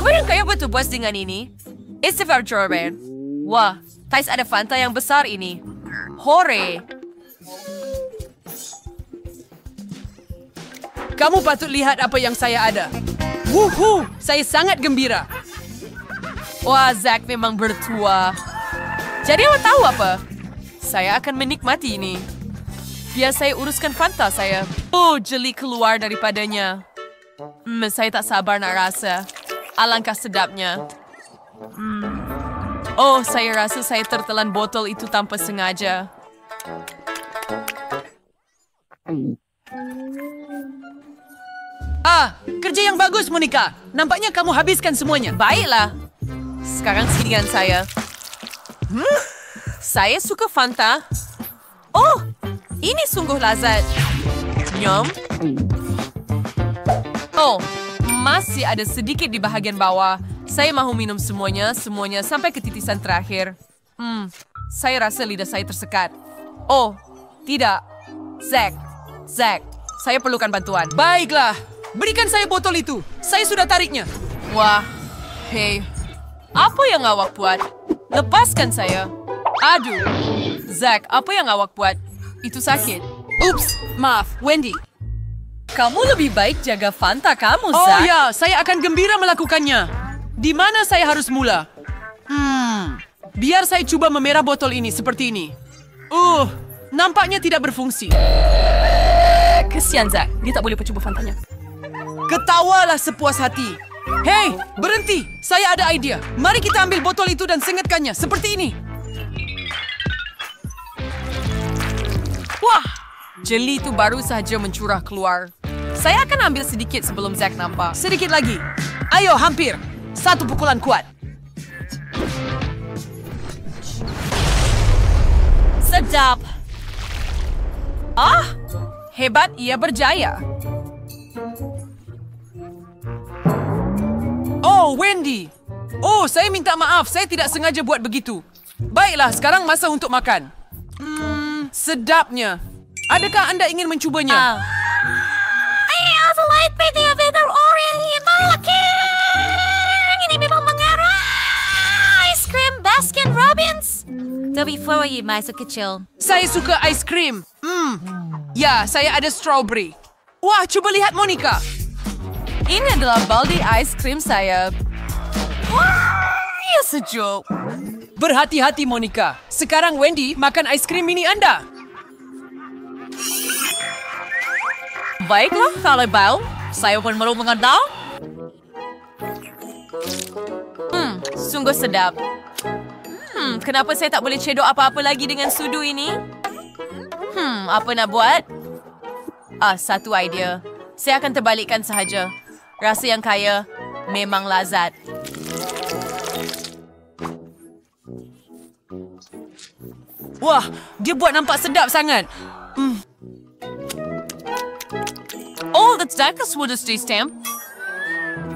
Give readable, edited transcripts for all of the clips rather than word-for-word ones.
Kemudian kayak betul puas dengan ini. Istighfar Jordan. Wah, Thais ada Fanta yang besar ini. Hore. Kamu patut lihat apa yang saya ada. Wuhu, saya sangat gembira. Wah, Zack memang bertua. Jadi awak tahu apa? Saya akan menikmati ini. Biar saya uruskan Fanta saya. Oh, jeli keluar daripadanya. Saya tak sabar nak rasa. Alangkah sedapnya. Oh, saya rasa saya tertelan botol itu tanpa sengaja. Kerja yang bagus, Monica. Nampaknya kamu habiskan semuanya. Baiklah. Sekarang sini dengan saya. Saya suka Fanta. Oh, ini sungguh lazat. Nyom. Oh, masih ada sedikit di bahagian bawah. Saya mahu minum semuanya sampai ke titisan terakhir. Saya rasa lidah saya tersekat. Oh, tidak. Zack, saya perlukan bantuan. Baiklah, berikan saya botol itu. Saya sudah tariknya. Wah, hei. Apa yang awak buat? Lepaskan saya. Aduh. Zack, apa yang awak buat? Itu sakit. Ups, maaf, Wendy. Kamu lebih baik jaga Fanta kamu, Oh Zack. ya, saya akan gembira melakukannya. Di mana saya harus mula? Biar saya coba memerah botol ini seperti ini. Nampaknya tidak berfungsi. Kesian, Zack. Dia tak boleh percuba Fantanya. Ketawalah sepuas hati. Hei, berhenti. Saya ada idea. Mari kita ambil botol itu dan sengatkannya seperti ini. Wah, jeli itu baru saja mencurah keluar. Saya akan ambil sedikit sebelum Zack nampak. Sedikit lagi. Ayo, hampir. Satu pukulan kuat. Sedap. Hebat, ia berjaya. Oh, Wendy. Oh, saya minta maaf. Saya tidak sengaja buat begitu. Baiklah, sekarang masa untuk makan. Sedapnya. Adakah Anda ingin mencubanya? I also like pity of it ini memang mengarah. Ice cream Baskin Robbins. Tapi for you, masuk kecil. Saya suka ice cream. Ya, saya ada strawberry. Wah, coba lihat Monica. Ini adalah baldi ice cream saya. Wah, ia sejuk. Berhati-hati, Monica. Sekarang Wendy makan ice cream mini Anda. Baiklah, kalau bau, saya pun perlu mengenal. Sungguh sedap. Kenapa saya tak boleh cedok apa-apa lagi dengan sudu ini? Apa nak buat? Satu idea. Saya akan terbalikkan sahaja. Rasa yang kaya memang lazat. Wah, dia buat nampak sedap sangat. Oh, that's Dacus would stay stamp.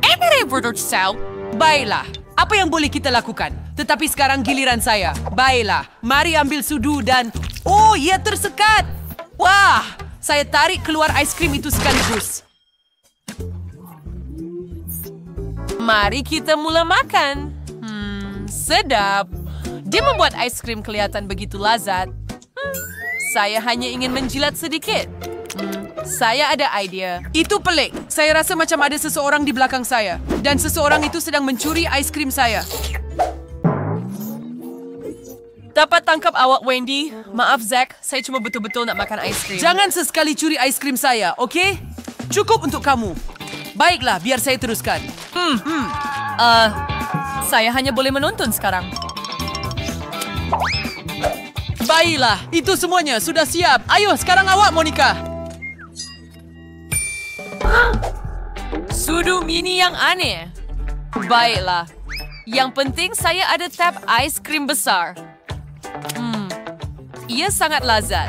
Every word sell. Baiklah, apa yang boleh kita lakukan? Tetapi sekarang giliran saya. Baiklah, mari ambil sudu dan... Oh, ia tersekat. Wah, saya tarik keluar ice cream itu sekaligus. Mari kita mula makan. Sedap. Dia membuat ice cream kelihatan begitu lazat. Saya hanya ingin menjilat sedikit. Saya ada idea. Itu pelik. Saya rasa macam ada seseorang di belakang saya. Dan seseorang itu sedang mencuri ice cream saya. Dapat tangkap awak, Wendy. Maaf, Zack. Saya cuma betul-betul nak makan ice cream. Jangan sesekali curi ice cream saya, okey? Cukup untuk kamu. Baiklah, biar saya teruskan. Saya hanya boleh menonton sekarang. Baiklah, itu semuanya sudah siap. Ayo, sekarang awak, Monica. Sudu mini yang aneh. Baiklah. Yang penting saya ada tab ice cream besar. Ia sangat lazat.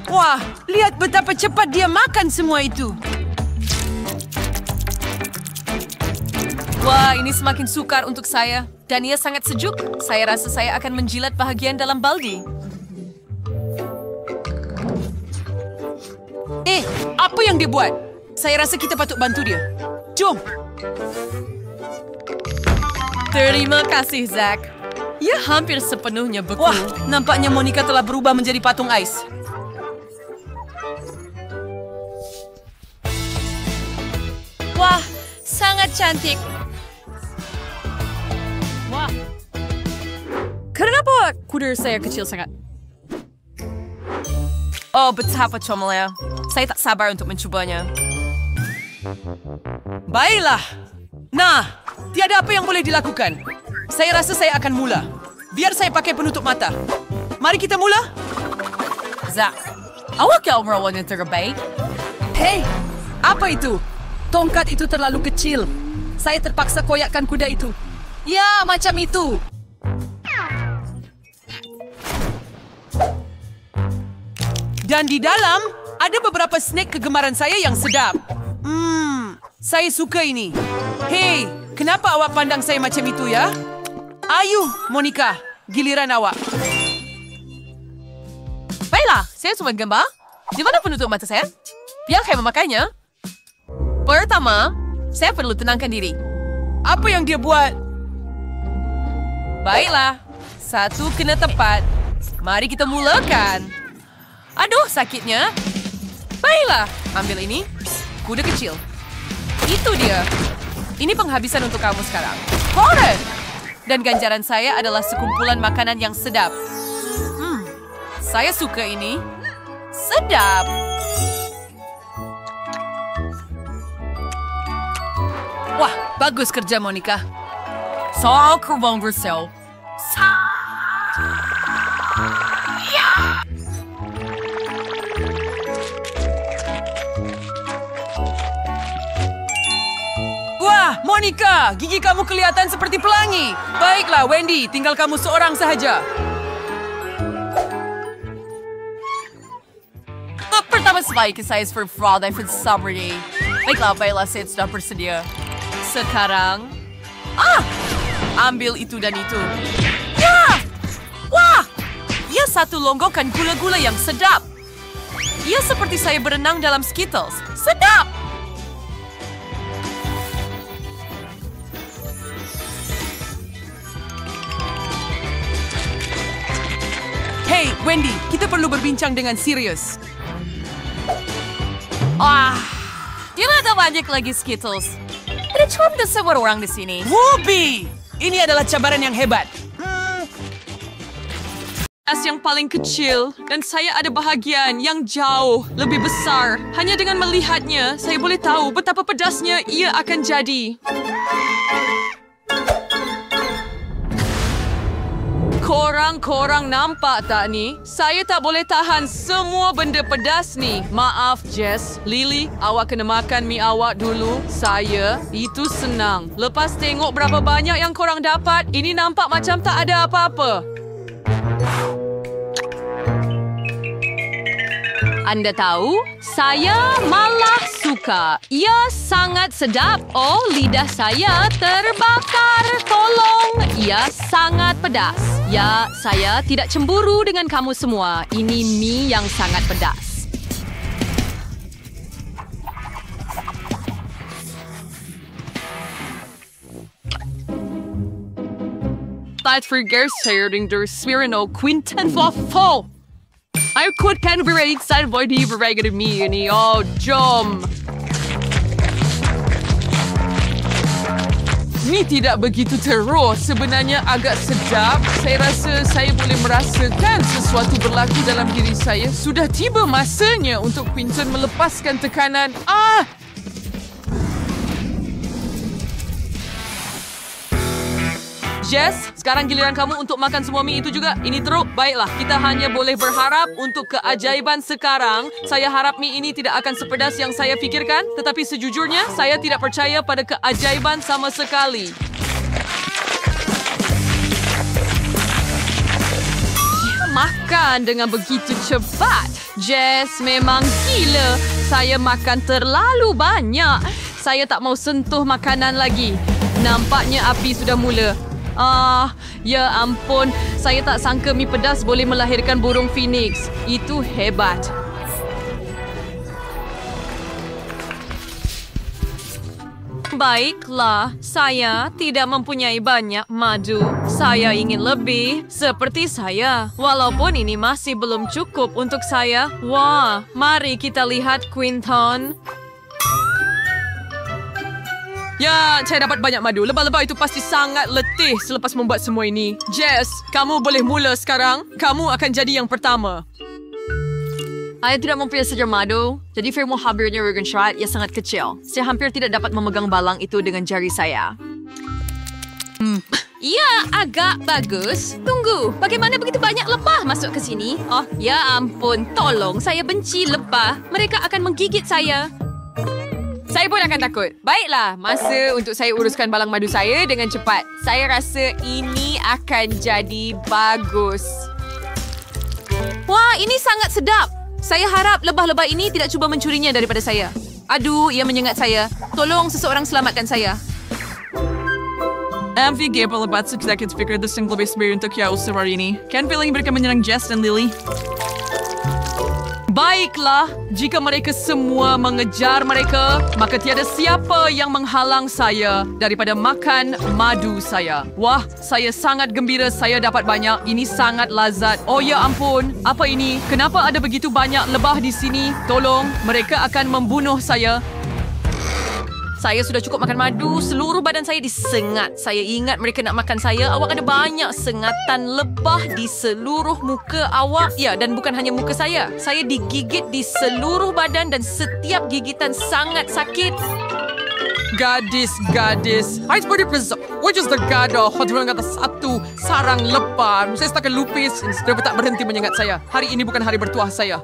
Wah, lihat betapa cepat dia makan semua itu. Wah, ini semakin sukar untuk saya. Dan ia sangat sejuk. Saya rasa saya akan menjilat bahagian dalam baldi. Apa yang dia buat? Saya rasa kita patut bantu dia. Jom! Terima kasih, Zack. Ia hampir sepenuhnya beku. Wah, nampaknya Monica telah berubah menjadi patung ais. Wah, sangat cantik. Wah. Kenapa kuda saya kecil sangat? Oh, betapa comelnya. Saya tak sabar untuk mencobanya. Baiklah. Nah, tiada apa yang boleh dilakukan. Saya rasa saya akan mula. Biar saya pakai penutup mata. Mari kita mula. Zack, awak kau merawat yang terbaik? Hei, apa itu? Tongkat itu terlalu kecil. Saya terpaksa koyakkan kuda itu. Ya, macam itu. Dan di dalam, ada beberapa snack kegemaran saya yang sedap. Saya suka ini. Hei, kenapa awak pandang saya macam itu ya? Ayo, Monica, giliran awak. Baiklah, saya cuma gambar. Di mana penutup mata saya? Biar saya memakainya. Pertama, saya perlu tenangkan diri. Apa yang dia buat? Baiklah, satu kena tepat. Mari kita mulakan. Aduh, sakitnya. Baiklah, ambil ini. Kuda kecil. Itu dia. Ini penghabisan untuk kamu sekarang. Korek! Dan ganjaran saya adalah sekumpulan makanan yang sedap. Saya suka ini. Sedap. Wah, bagus kerja, Monica. Soal kerbau bersel. Wah, Monica, gigi kamu kelihatan seperti pelangi. Baiklah, Wendy, tinggal kamu seorang sahaja. Pertama sebaiknya saya berfraud dan bersabarnya. Baiklah, saya sudah bersedia. Sekarang, ambil itu dan itu. Ya! Wah! Ia satu longgokan gula-gula yang sedap. Ia seperti saya berenang dalam Skittles. Sedap! Hey, Wendy, kita perlu berbincang dengan serius. Tidak ada banyak lagi Skittles. Tidak cuma ada semua orang di sini. Whoopi! Ini adalah cabaran yang hebat. Yang paling kecil dan saya ada bahagian yang jauh lebih besar. Hanya dengan melihatnya, saya boleh tahu betapa pedasnya ia akan jadi. Korang nampak tak ni? Saya tak boleh tahan semua benda pedas ni. Maaf, Jess. Lily, awak kena makan mi awak dulu. Saya, itu senang. Lepas tengok berapa banyak yang korang dapat, ini nampak macam tak ada apa-apa. Anda tahu, saya malah suka. Ia sangat sedap. Oh, lidah saya terbakar. Tolong, ia sangat pedas. Ya, saya tidak cemburu dengan kamu semua. Ini mie yang sangat pedas. Tijd voor gerstering door Smirno Quinten Waffel. Aku kan very excited boy di bereged mie ini. Oh, jom. Mie tidak begitu terus. Sebenarnya agak sedap. Saya rasa saya boleh merasakan sesuatu berlaku dalam diri saya. Sudah tiba masanya untuk Quinton melepaskan tekanan. Jess, sekarang giliran kamu untuk makan semua mie itu juga. Ini teruk. Baiklah, kita hanya boleh berharap untuk keajaiban sekarang. Saya harap mie ini tidak akan sepedas yang saya fikirkan. Tetapi sejujurnya, saya tidak percaya pada keajaiban sama sekali. Dia makan dengan begitu cepat. Jess memang gila. Saya makan terlalu banyak. Saya tak mau sentuh makanan lagi. Nampaknya api sudah mula. Ya ampun. Saya tak sangka mie pedas boleh melahirkan burung phoenix. Itu hebat. Baiklah, saya tidak mempunyai banyak madu. Saya ingin lebih seperti saya. Walaupun ini masih belum cukup untuk saya. Wah, mari kita lihat Quinton. Ya, saya dapat banyak madu. Lebah-lebah itu pasti sangat letih selepas membuat semua ini. Jess, kamu boleh mula sekarang. Kamu akan jadi yang pertama. Saya tidak mempunyai sejar madu, jadi firma hampirnya Regan Shot yang sangat kecil. Saya hampir tidak dapat memegang balang itu dengan jari saya. Ya, agak bagus. Tunggu, bagaimana begitu banyak lebah masuk ke sini? Oh, ya ampun, tolong. Saya benci lebah. Mereka akan menggigit saya. Saya pun akan takut. Baiklah, masa untuk saya uruskan balang madu saya dengan cepat. Saya rasa ini akan jadi bagus. Wah, ini sangat sedap. Saya harap lebah-lebah ini tidak cuba mencurinya daripada saya. Aduh, ia menyengat saya. Tolong seseorang selamatkan saya. MV Gabriel lebat executive speaker the single base mayor untuk Yao Semarini. Ken feeling mereka menyerang Jess dan Lily. Baiklah, jika mereka semua mengejar mereka, maka tiada siapa yang menghalang saya daripada makan madu saya. Wah, saya sangat gembira saya dapat banyak. Ini sangat lazat. Oh ya ampun, apa ini? Kenapa ada begitu banyak lebah di sini? Tolong, mereka akan membunuh saya. Saya sudah cukup makan madu, seluruh badan saya disengat. Saya ingat mereka nak makan saya. Awak ada banyak sengatan lebah di seluruh muka awak. Ya, dan bukan hanya muka saya. Saya digigit di seluruh badan dan setiap gigitan sangat sakit. Gadis. Hai seperti presap. Which is the gado? Hotman kata satu sarang lebah. Saya setakat lupis. Sudah tak berhenti menyengat saya. Hari ini bukan hari bertuah saya.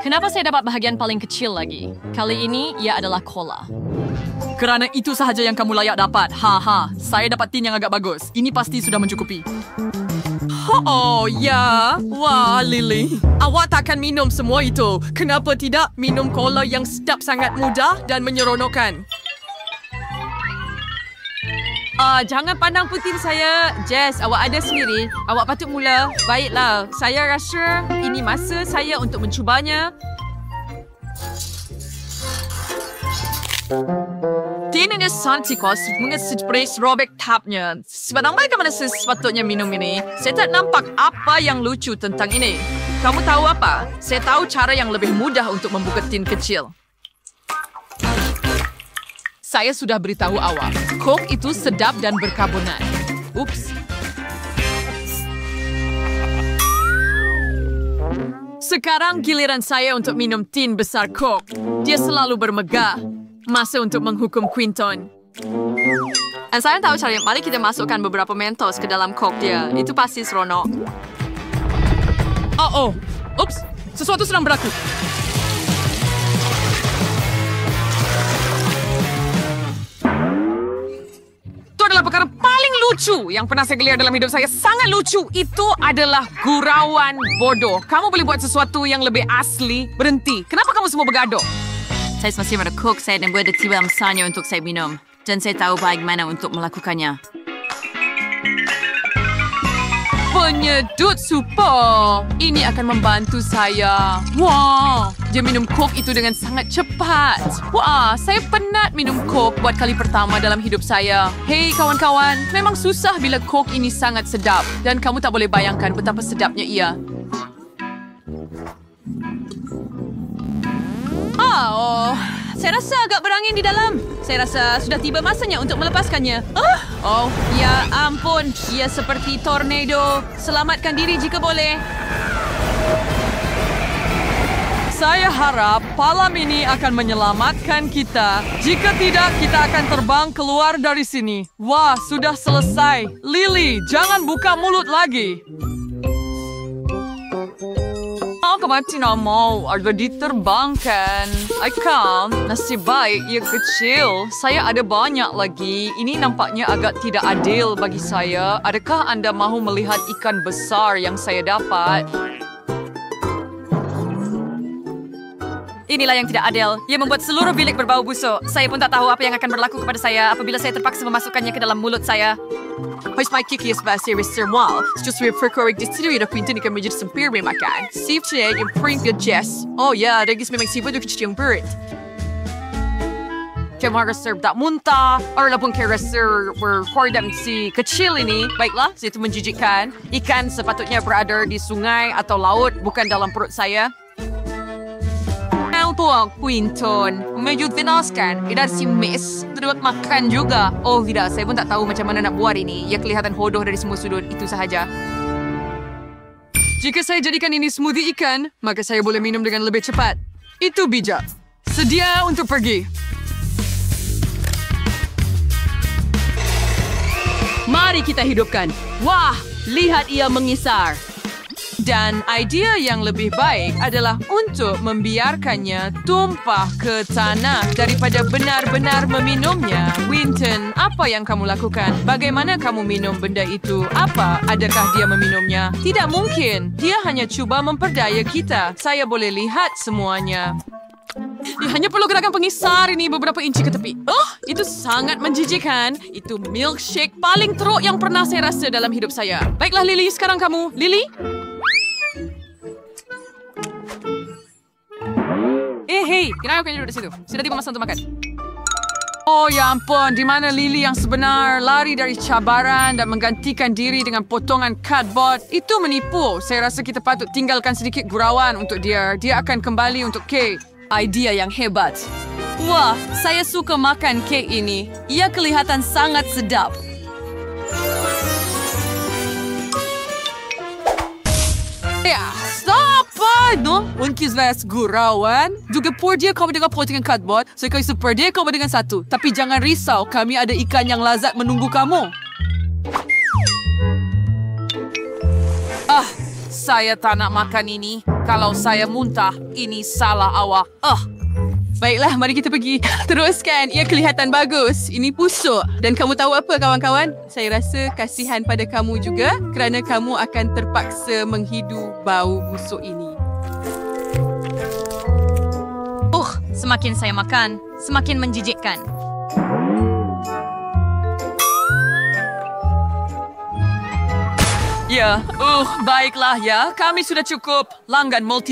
Kenapa saya dapat bahagian paling kecil lagi? Kali ini, ia adalah cola. Kerana itu sahaja yang kamu layak dapat. Haha, saya dapat tin yang agak bagus. Ini pasti sudah mencukupi. Oh, ya. Wah, Lily. Awak takkan minum semua itu. Kenapa tidak minum cola yang sedap sangat mudah dan menyeronokkan? Jangan pandang putin saya. Jess, awak ada sendiri. Awak patut mula. Baiklah, saya rasa ini masa saya untuk mencubanya. Tinanya santikos mengesipres robek tapnya. Sebenarnya mereka mana sepatutnya minum ini. Saya tak nampak apa yang lucu tentang ini. Kamu tahu apa? Saya tahu cara yang lebih mudah untuk membuka tin kecil. Saya sudah beritahu awak, Coke itu sedap dan berkarbonat. Ups. Sekarang giliran saya untuk minum tin besar Coke. Dia selalu bermegah. Masa untuk menghukum Quinton. Dan saya tahu cara. Mari kita masukkan beberapa Mentos ke dalam Coke dia. Itu pasti seronok. Oh. Ups. Sesuatu sedang berlaku. Itu adalah perkara paling lucu yang pernah saya gelar dalam hidup saya. Sangat lucu. Itu adalah gurauan bodoh. Kamu boleh buat sesuatu yang lebih asli. Berhenti. Kenapa kamu semua bergaduh? Saya masih ada Coke saya dan berada tiba masanya untuk saya minum. Dan saya tahu bagaimana untuk melakukannya. Penyedut super. Ini akan membantu saya. Wah, dia minum Coke itu dengan sangat cepat. Wah, saya penat minum Coke buat kali pertama dalam hidup saya. Hei kawan-kawan, memang susah bila Coke ini sangat sedap. Dan kamu tak boleh bayangkan betapa sedapnya ia. Saya rasa agak berangin di dalam. Saya rasa sudah tiba masanya untuk melepaskannya. Oh, ya ampun. Ia seperti tornado. Selamatkan diri jika boleh. Saya harap palam ini akan menyelamatkan kita. Jika tidak, kita akan terbang keluar dari sini. Wah, sudah selesai. Lily, jangan buka mulut lagi. Kemarin tidak mau ada diterbangkan. I can't. Nasib baik ia kecil. Saya ada banyak lagi. Ini nampaknya agak tidak adil bagi saya. Adakah anda mahu melihat ikan besar yang saya dapat? Inilah yang tidak adil. Ia membuat seluruh bilik berbau busuk. Saya pun tak tahu apa yang akan berlaku kepada saya apabila saya terpaksa memasukkannya ke dalam mulut saya. Pois mai kiki vai ser extremal. Se eu for correct distribuir a pinta ni kami jadi sempir makan. Save today and print your Jess. Oh ya, regis memang sibuk do que tinha bird. Kamu rasa tak muntah, ataupun kamu rasa berkorban si kecil ini. Baiklah, itu menjijikkan. Ikan sepatutnya berada di sungai atau laut, bukan dalam perut saya. Tuan Quinton, menjudinaskan. Tidak si Miss, terbuat makan juga. Oh tidak, saya pun tak tahu macam mana nak buat ini. Ia kelihatan bodoh dari semua sudut, itu sahaja. Jika saya jadikan ini smoothie ikan, maka saya boleh minum dengan lebih cepat. Itu bijak. Sedia untuk pergi. Mari kita hidupkan. Wah, lihat ia mengisar. Dan idea yang lebih baik adalah untuk membiarkannya tumpah ke tanah daripada benar-benar meminumnya. Winton, apa yang kamu lakukan? Bagaimana kamu minum benda itu? Adakah dia meminumnya? Tidak mungkin. Dia hanya cuba memperdaya kita. Saya boleh lihat semuanya. Dia hanya perlu gerakan pengisar ini beberapa inci ke tepi. Oh, itu sangat menjijikkan. Itu milkshake paling teruk yang pernah saya rasa dalam hidup saya. Baiklah, Lily, sekarang kamu. Lily? Hei, kenapa kamu duduk di situ? Sudah tiba masa untuk makan. Oh ya ampun, di mana Lily yang sebenar lari dari cabaran dan menggantikan diri dengan potongan cardboard? Itu menipu. Saya rasa kita patut tinggalkan sedikit gurauan untuk dia. Dia akan kembali untuk kek. Idea yang hebat. Wah, saya suka makan kek ini. Ia kelihatan sangat sedap. Ya, apa? No, unkis vas gurauan. Juga por dia kau dengan potongan cardboard. So kau super dia kau dengan satu. Tapi jangan risau, kami ada ikan yang lazat menunggu kamu. Saya tak nak makan ini. Kalau saya muntah, ini salah awak. Baiklah, mari kita pergi. Teruskan, ia kelihatan bagus. Ini busuk. Dan kamu tahu apa, kawan-kawan? Saya rasa kasihan pada kamu juga kerana kamu akan terpaksa menghidu bau busuk ini. Semakin saya makan, semakin menjijikkan. Ya, baiklah ya. Kami sudah cukup. Langgan multi